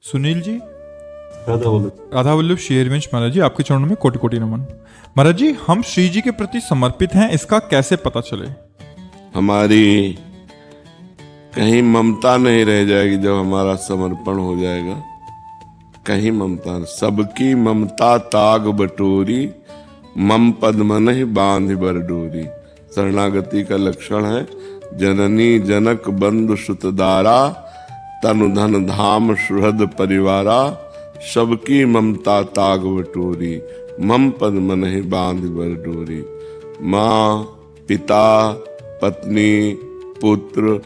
सुनील जी, राधा वल्लभ शेरवंश महाराज जी, आपके चरणों में कोटि कोटि नमन। महाराज जी, हम श्री जी के प्रति समर्पित हैं, इसका कैसे पता चले? हमारी कहीं ममता नहीं रह जाएगी जब हमारा समर्पण हो जाएगा। कहीं ममता नहीं, सबकी ममता ताग बटोरी, मम पद मन ही बांध बर डोरी। शरणागति का लक्षण है जननी जनक बंधु सुतदारा, तनु धन धाम सुहृद परिवारा। सबकी ममता ताग बटोरी, मम पद मन ही बांध बर डोरी। माँ, पिता, पत्नी, पुत्र,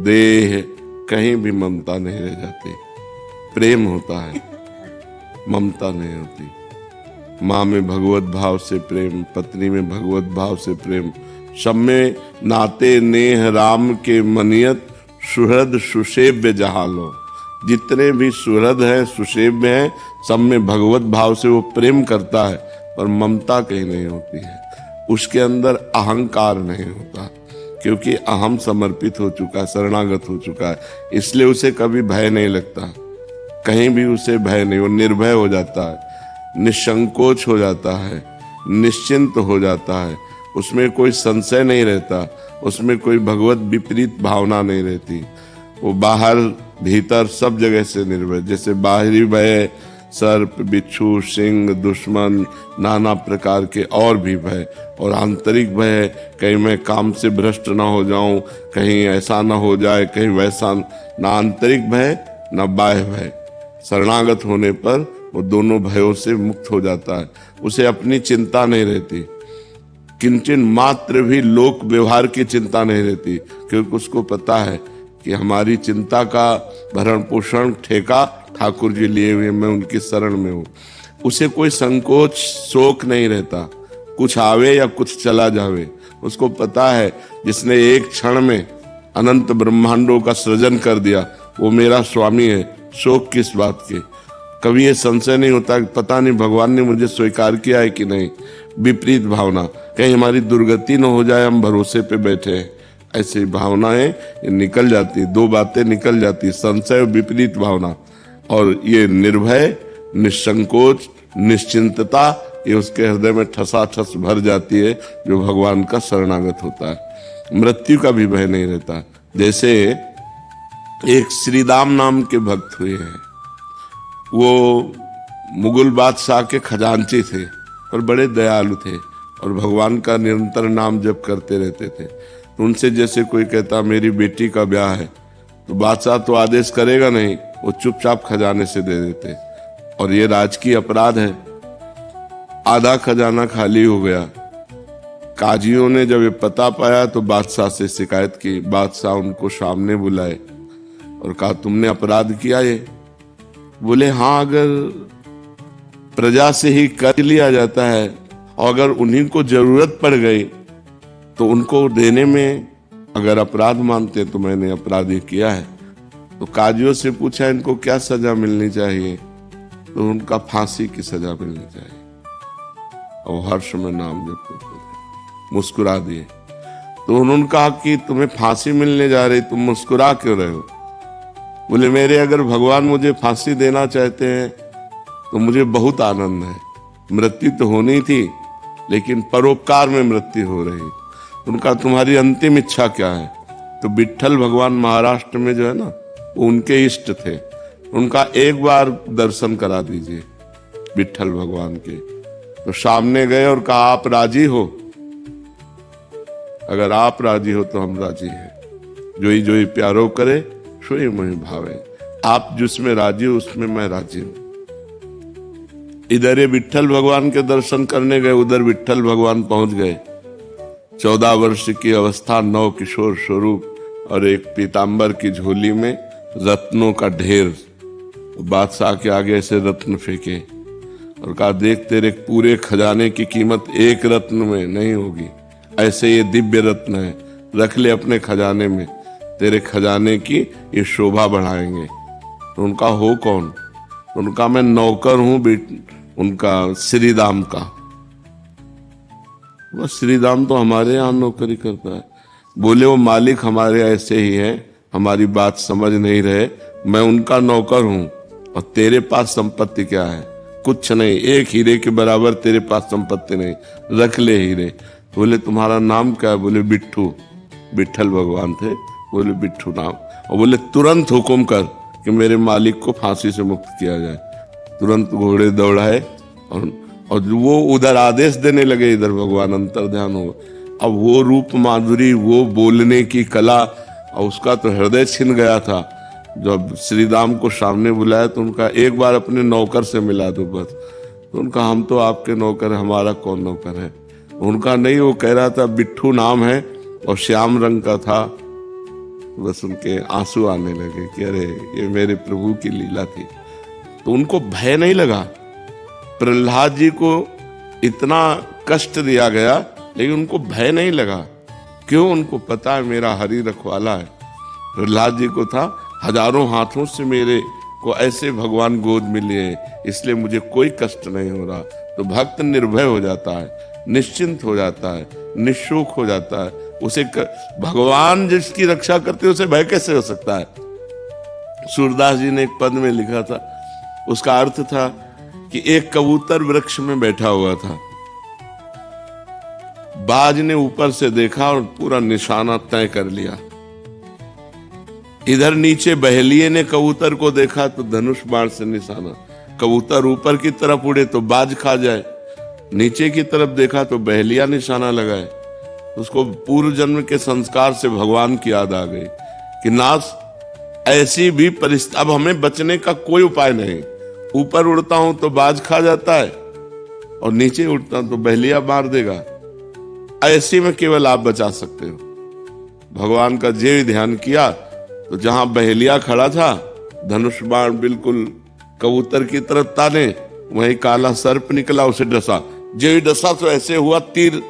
देह, कहीं भी ममता नहीं रह जाती। प्रेम होता है, ममता नहीं होती। माँ में भगवत भाव से प्रेम, पत्नी में भगवत भाव से प्रेम। सब में नाते नेह राम के मनियत, सुहृद सुसेव्य जहालो। जितने भी सुहृद हैं, सुसेव्य हैं, सब में भगवत भाव से वो प्रेम करता है, पर ममता कहीं नहीं होती है। उसके अंदर अहंकार नहीं होता, क्योंकि अहम समर्पित हो चुका है, शरणागत हो चुका है। इसलिए उसे कभी भय नहीं लगता, कहीं भी उसे भय नहीं, वो निर्भय हो जाता है, निसंकोच हो जाता है, निश्चिंत हो जाता है। उसमें कोई संशय नहीं रहता, उसमें कोई भगवत विपरीत भावना नहीं रहती। वो बाहर भीतर सब जगह से निर्भय। जैसे बाहरी भय सर्प, बिच्छू, सिंह, दुश्मन, नाना प्रकार के और भी भय, और आंतरिक भय कहीं मैं काम से भ्रष्ट ना हो जाऊं, कहीं ऐसा ना हो जाए, कहीं वैसा ना। आंतरिक भय न बाह्य भय। शरणागत होने पर वो दोनों भयों से मुक्त हो जाता है। उसे अपनी चिंता नहीं रहती, किंचन मात्र भी लोक व्यवहार की चिंता नहीं रहती, क्योंकि उसको पता है कि हमारी चिंता का भरण पोषण ठेका ठाकुर जी लिए हुए, मैं उनकी शरण में हूँ। उसे कोई संकोच शोक नहीं रहता, कुछ आवे या कुछ चला जावे। उसको पता है जिसने एक क्षण में अनंत ब्रह्मांडों का सृजन कर दिया वो मेरा स्वामी है, शोक किस बात के। कभी ये संशय नहीं होता कि पता नहीं भगवान ने मुझे स्वीकार किया है कि नहीं। विपरीत भावना, कहीं हमारी दुर्गति न हो जाए, हम भरोसे पे बैठे हैं, ऐसी भावनाएं निकल जाती। दो बातें निकल जाती, संशय और विपरीत भावना, और ये निर्भय, निसंकोच, निश्चिंतता, ये उसके हृदय में ठसाठस भर जाती है जो भगवान का शरणागत होता है। मृत्यु का भी भय नहीं रहता। जैसे एक श्रीदाम नाम के भक्त हुए हैं, वो मुगल बादशाह के खजांची थे और बड़े दयालु थे, और भगवान का निरंतर नाम जप करते रहते थे। तो उनसे जैसे कोई कहता मेरी बेटी का ब्याह है, तो बादशाह तो आदेश करेगा नहीं, वो चुपचाप खजाने से दे देते। और ये राजकीय अपराध है। आधा खजाना खाली हो गया। काजियों ने जब ये पता पाया तो बादशाह से शिकायत की। बादशाह उनको सामने बुलाए और कहा तुमने अपराध किया ये? बोले हाँ, अगर प्रजा से ही कर लिया जाता है और अगर उन्हीं को जरूरत पड़ गई तो उनको देने में अगर अपराध मानते तो मैंने अपराध ही किया है। तो काजियों से पूछा इनको क्या सजा मिलनी चाहिए? तो उनका फांसी की सजा मिलनी चाहिए। और हर समय नाम जप करते थे, मुस्कुरा दिए। तो उन्होंने कहा कि तुम्हें फांसी मिलने जा रही, तुम मुस्कुरा क्यों रहे हो? बोले मेरे अगर भगवान मुझे फांसी देना चाहते हैं तो मुझे बहुत आनंद है। मृत्यु तो होनी थी, लेकिन परोपकार में मृत्यु हो रही। उनका तुम्हारी अंतिम इच्छा क्या है? तो विट्ठल भगवान महाराष्ट्र में जो है ना, वो उनके इष्ट थे। उनका एक बार दर्शन करा दीजिए विट्ठल भगवान के। तो सामने गए और कहा आप राजी हो? अगर आप राजी हो तो हम राजी हैं। जोई जोई प्यारो करे सोई मोहि भावे। आप जिसमें राजी हो उसमें मैं राजी हूं। इधर ये विट्ठल भगवान के दर्शन करने गए, उधर विट्ठल भगवान पहुंच गए। 14 वर्ष की अवस्था, नव किशोर स्वरूप, और एक पीतांबर की झोली में रत्नों का ढेर। बादशाह के आगे ऐसे रत्न फेंके और कहा देख तेरे पूरे खजाने की कीमत एक रत्न में नहीं होगी, ऐसे ये दिव्य रत्न है, रख ले अपने खजाने में, तेरे खजाने की ये शोभा बढ़ाएंगे। तो उनका हो कौन? उनका मैं नौकर हूं, उनका श्रीदाम का। वो श्रीदाम तो हमारे यहाँ नौकरी करता है। बोले वो मालिक हमारे ऐसे ही हैं, हमारी बात समझ नहीं रहे, मैं उनका नौकर हूं, और तेरे पास संपत्ति क्या है? कुछ नहीं, एक हीरे के बराबर तेरे पास संपत्ति नहीं, रख ले हीरे। बोले तुम्हारा नाम क्या है? बोले बिट्ठू। विट्ठल भगवान थे, बोले बिट्ठू नाम। और बोले तुरंत हुक्म कर कि मेरे मालिक को फांसी से मुक्त किया जाए। तुरंत घोड़े दौड़ाए और वो उधर आदेश देने लगे, इधर भगवान अंतर ध्यान हो। अब वो रूप माधुरी, वो बोलने की कला, और उसका तो हृदय छिन गया था। जब श्री राम को सामने बुलाया तो उनका एक बार अपने नौकर से मिला दो बस। तो उनका हम तो आपके नौकर, हमारा कौन नौकर है? उनका नहीं, वो कह रहा था बिट्ठू नाम है और श्याम रंग का था। बस उनके आंसू आने लगे कि अरे ये मेरे प्रभु की लीला थी। तो उनको भय नहीं लगा। प्रहलाद जी को इतना कष्ट दिया गया लेकिन उनको भय नहीं लगा। क्यों? उनको पता है मेरा हरि रखवाला है। प्रहलाद जी को था हजारों हाथों से मेरे को ऐसे भगवान गोद में लिए, इसलिए मुझे कोई कष्ट नहीं हो रहा। तो भक्त निर्भय हो जाता है, निश्चिंत हो जाता है, निशोक हो जाता है। उसे भगवान जिसकी रक्षा करते उसे भय कैसे हो सकता है? सूरदास जी ने एक पद में लिखा था, उसका अर्थ था कि एक कबूतर वृक्ष में बैठा हुआ था। बाज ने ऊपर से देखा और पूरा निशाना तय कर लिया। इधर नीचे बहेलिये ने कबूतर को देखा तो धनुष बाण से निशाना। कबूतर ऊपर की तरफ उड़े तो बाज खा जाए, नीचे की तरफ देखा तो बहेलिया निशाना लगाए। उसको पूर्व जन्म के संस्कार से भगवान की याद आ गई कि नाथ ऐसी भी परिस्थिति, अब हमें बचने का कोई उपाय नहीं। ऊपर उड़ता हूं तो बाज खा जाता है और नीचे उड़ता हूं तो बहेलिया मार देगा। ऐसी में केवल आप बचा सकते हो। भगवान का जे ध्यान किया तो जहां बहेलिया खड़ा था, धनुष बाण बिल्कुल कबूतर की तरफ ताने, वहीं काला सर्प निकला, उसे डसा। जो ही डसा तो ऐसे हुआ, तीर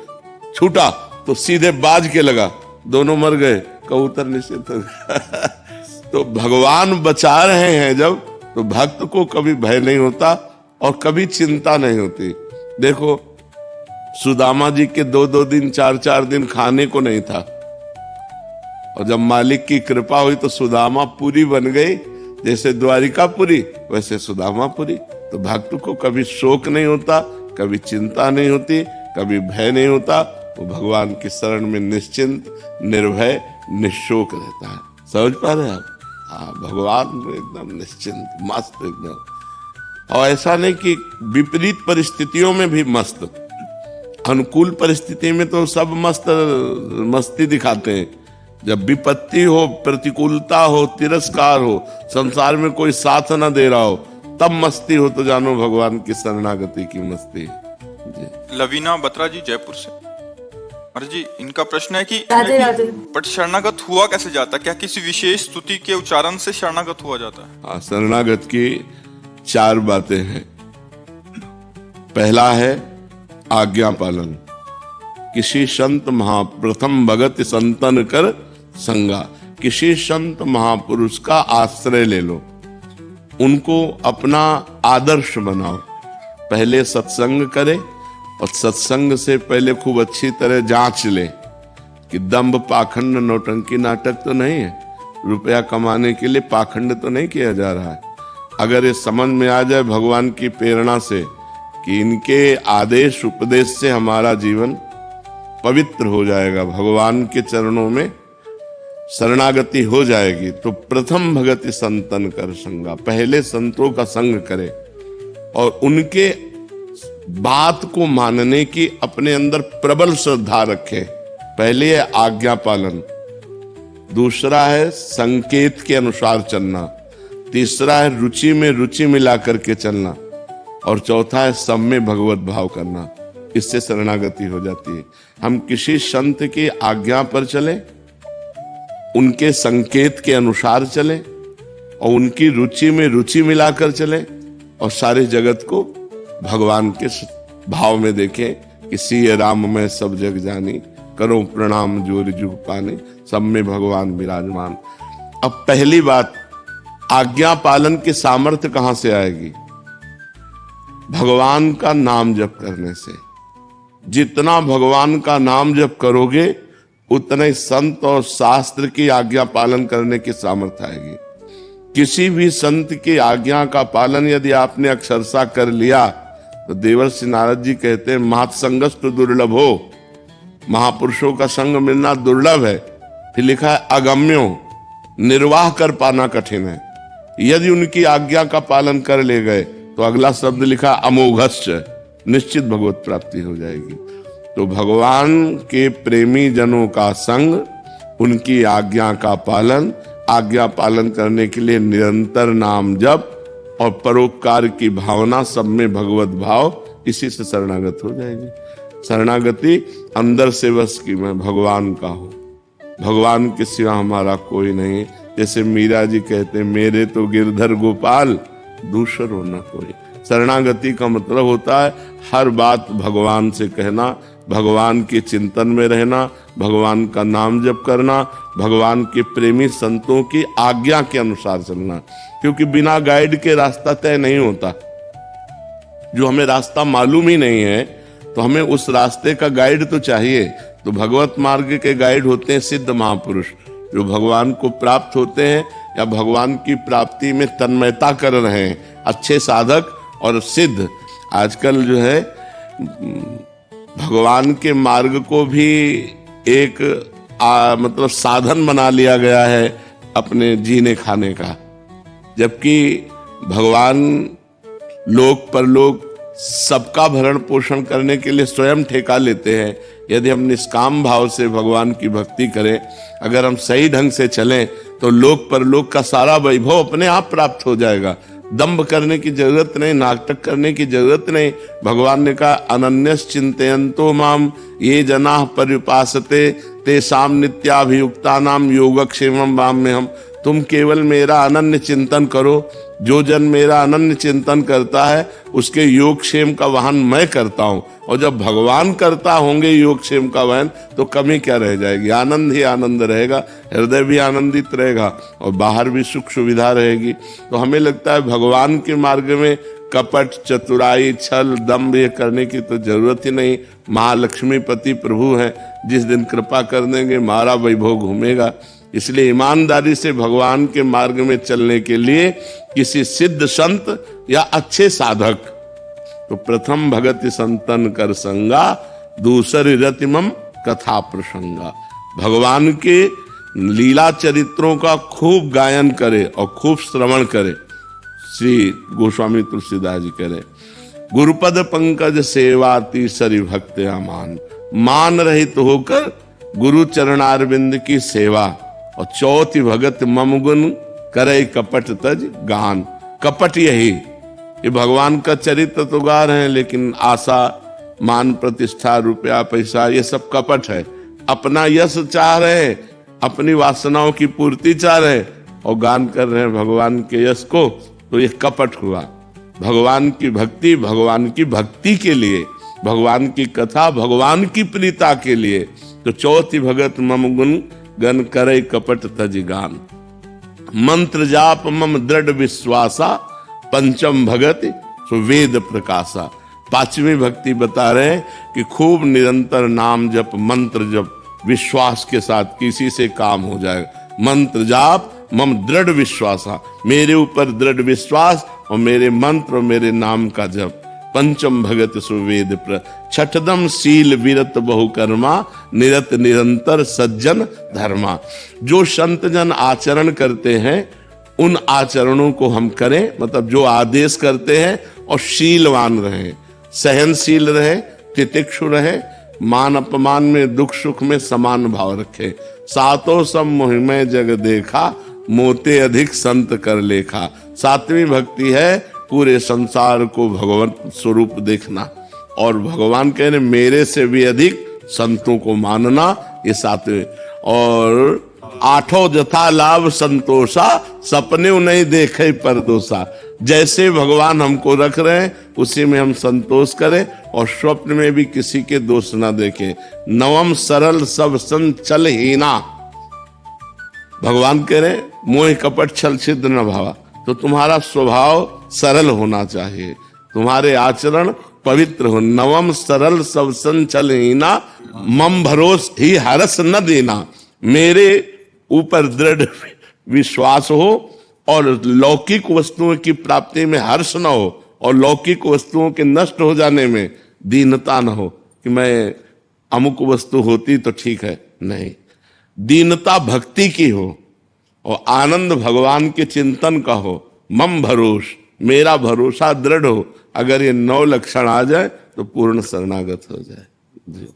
छूटा तो सीधे बाज के लगा, दोनों मर गए, कबूतर निश्चित हो गया। तो भगवान बचा रहे हैं जब, तो भक्त को कभी भय नहीं होता और कभी चिंता नहीं होती। देखो सुदामा जी के 2-2 दिन 4-4 दिन खाने को नहीं था, और जब मालिक की कृपा हुई तो सुदामा पुरी बन गई। जैसे द्वारिका पुरी वैसे सुदामा पुरी। तो भक्त को कभी शोक नहीं होता, कभी चिंता नहीं होती, कभी भय नहीं होता। वो भगवान की शरण में निश्चिंत, निर्भय, निशोक रहता है। समझ पा रहे आप? हाँ, भगवान एकदम निश्चिंत, मस्त एकदम। और ऐसा नहीं कि विपरीत परिस्थितियों में भी मस्त। अनुकूल परिस्थिति में तो सब मस्ती दिखाते हैं। जब विपत्ति हो, प्रतिकूलता हो, तिरस्कार हो, संसार में कोई साथ ना दे रहा हो, तब मस्ती हो तो जानो भगवान की शरणागति की मस्ती जी। लवीना बत्रा जी जयपुर से। अरे जी, इनका प्रश्न है कि राधे राधे। बट शरणागत हुआ कैसे जाता? क्या किसी विशेष स्तुति के उच्चारण से शरणागत हुआ जाता है? हाँ, शरणागत की 4 बातें हैं। पहला है आज्ञा पालन। किसी संत प्रथम भगत संतन कर संगा। किसी संत महापुरुष का आश्रय ले लो, उनको अपना आदर्श बनाओ। पहले सत्संग करे और सत्संग से पहले खूब अच्छी तरह जांच ले कि दंभ पाखंड नौटंकी नाटक तो नहीं है, रुपया कमाने के लिए पाखंड तो नहीं किया जा रहा है। अगर ये समझ में आ जाए भगवान की प्रेरणा से कि इनके आदेश उपदेश से हमारा जीवन पवित्र हो जाएगा, भगवान के चरणों में शरणागति हो जाएगी, तो प्रथम भगति संतन कर संगा। पहले संतों का संग करे और उनके बात को मानने की अपने अंदर प्रबल श्रद्धा रखे। पहले है आज्ञा पालन, दूसरा है संकेत के अनुसार चलना, तीसरा है रुचि में रुचि मिला करके चलना, और चौथा है सब में भगवत भाव करना। इससे शरणागति हो जाती है। हम किसी संत की आज्ञा पर चले, उनके संकेत के अनुसार चले और उनकी रुचि में रुचि मिलाकर चले, और सारे जगत को भगवान के भाव में देखें कि सिय राम में सब जग जानी, करो प्रणाम जोर जुग पाने, सब में भगवान विराजमान। अब पहली बात, आज्ञा पालन की सामर्थ्य कहां से आएगी? भगवान का नाम जप करने से। जितना भगवान का नाम जप करोगे उतने संत और शास्त्र की आज्ञा पालन करने की सामर्थ्य आएगी। किसी भी संत की आज्ञा का पालन यदि आपने अक्षरशः कर लिया तो देवर्षि नारद जी कहते हैं महत्संगस्तु दुर्लभ हो, महापुरुषों का संग मिलना दुर्लभ है। फिर लिखा है अगम्यो, निर्वाह कर पाना कठिन है। यदि उनकी आज्ञा का पालन कर ले गए तो अगला शब्द लिखा अमोघश्च, निश्चित भगवत प्राप्ति हो जाएगी। तो भगवान के प्रेमी जनों का संग, उनकी आज्ञा का पालन, आज्ञा पालन करने के लिए निरंतर नाम जप और परोपकार की भावना, सब में भगवत भाव, इसी से शरणागत हो जाएगी। शरणागति अंदर से बस कि मैं भगवान का हूं, भगवान के सिवा हमारा कोई नहीं। जैसे मीरा जी कहते मेरे तो गिरधर गोपाल, दूसर हो न कोई। शरणागति का मतलब होता है हर बात भगवान से कहना, भगवान के चिंतन में रहना, भगवान का नाम जप करना, भगवान के प्रेमी संतों की आज्ञा के अनुसार चलना। क्योंकि बिना गाइड के रास्ता तय नहीं होता। जो हमें रास्ता मालूम ही नहीं है तो हमें उस रास्ते का गाइड तो चाहिए। तो भगवत मार्ग के गाइड होते हैं सिद्ध महापुरुष, जो भगवान को प्राप्त होते हैं या भगवान की प्राप्ति में तन्मयता कर रहे हैं, अच्छे साधक और सिद्ध। आजकल जो है भगवान के मार्ग को भी एक मतलब साधन बना लिया गया है अपने जीने खाने का, जबकि भगवान लोक परलोक सबका भरण पोषण करने के लिए स्वयं ठेका लेते हैं। यदि हम निष्काम भाव से भगवान की भक्ति करें, अगर हम सही ढंग से चलें तो लोक परलोक का सारा वैभव अपने आप प्राप्त हो जाएगा। दंभ करने की जरूरत नहीं, नाटक करने की जरूरत नहीं। भगवान ने कहा अनन्यस चिंतयन्तो माम ये जनाः पर्युपासते तेषां नित्याभियुक्तानां योगक्षेमं वाम्यहम्। तुम केवल मेरा अनन्य चिंतन करो, जो जन मेरा अनन्य चिंतन करता है उसके योगक्षेम का वहन मैं करता हूं। और जब भगवान करता होंगे योगक्षेम का वहन तो कमी क्या रह जाएगी, आनंद ही आनंद रहेगा, हृदय भी आनंदित रहेगा और बाहर भी सुख सुविधा रहेगी। तो हमें लगता है भगवान के मार्ग में कपट, चतुराई, छल, दम्भ ये करने की तो जरूरत ही नहीं। महालक्ष्मी पति प्रभु हैं, जिस दिन कृपा कर देंगे हमारा वैभव घूमेगा। इसलिए ईमानदारी से भगवान के मार्ग में चलने के लिए किसी सिद्ध संत या अच्छे साधक, तो प्रथम भगति संतन कर संगा, दूसरी रतिमम कथा प्रसंगा। भगवान के लीला चरित्रों का खूब गायन करे और खूब श्रवण करे। श्री गोस्वामी तुलसीदास जी करे गुरुपद पंकज सेवा तीसरी भक्त अमान, मान रहित होकर गुरु चरणारविंद की सेवा। और चौथी भगत मम गुण करे कपट तज गान। कपट यही, ये भगवान का चरित्र तो गा रहे हैं लेकिन आशा, मान, प्रतिष्ठा, रुपया, पैसा ये सब कपट है। अपना यश चाह रहे, अपनी वासनाओं की पूर्ति चाह रहे और गान कर रहे हैं भगवान के यश को, तो ये कपट हुआ। भगवान की भक्ति भगवान की भक्ति के लिए, भगवान की कथा भगवान की प्रीता के लिए। तो चौथी भगत मम गुण गन करे कपट तज गान। मंत्र जाप मम दृढ़ विश्वासा, पंचम भगत सुवेद प्रकाशा। पांचवी भक्ति बता रहे हैं कि खूब निरंतर नाम जप, मंत्र जप, विश्वास के साथ किसी से काम हो जाएगा। मंत्र जाप मम दृढ़ विश्वासा, मेरे ऊपर दृढ़ विश्वास और मेरे मंत्र और मेरे नाम का जप। पंचम भगत सुवेद प्र, छठदम शील विरत बहुकर्मा, निरत निरंतर सज्जन धर्मा। जो संत जन आचरण करते हैं उन आचरणों को हम करें, मतलब जो आदेश करते हैं, और शीलवान रहे, सहनशील रहे, तितिक्षु रहे, मान अपमान में, दुख सुख में समान भाव रखे। सातों सब मोहिमय जग देखा, मोते अधिक संत कर लेखा। सातवीं भक्ति है पूरे संसार को भगवत स्वरूप देखना, और भगवान कह रहे मेरे से भी अधिक संतों को मानना, ये सातवें। और आठों जथा लाभ संतोषा, सपने नहीं देखे परदोषा। जैसे भगवान हमको रख रहे हैं उसी में हम संतोष करें और स्वप्न में भी किसी के दोष ना देखें। नवम सरल सब संचल हीना। भगवान कह रहे मोह कपट छल छिद्र न भावा। तो तुम्हारा स्वभाव सरल होना चाहिए, तुम्हारे आचरण पवित्र हो। नवम सरल सब संचल हीना, मम भरोस ही हरस न देना। मेरे ऊपर दृढ़ विश्वास हो और लौकिक वस्तुओं की प्राप्ति में हर्ष न हो और लौकिक वस्तुओं के नष्ट हो जाने में दीनता न हो कि मैं अमुक वस्तु होती तो ठीक है, नहीं। दीनता भक्ति की हो और आनंद भगवान के चिंतन का हो। मम भरोस, मेरा भरोसा दृढ़ हो। अगर ये 9 लक्षण आ जाए तो पूर्ण शरणागत हो जाए। जी।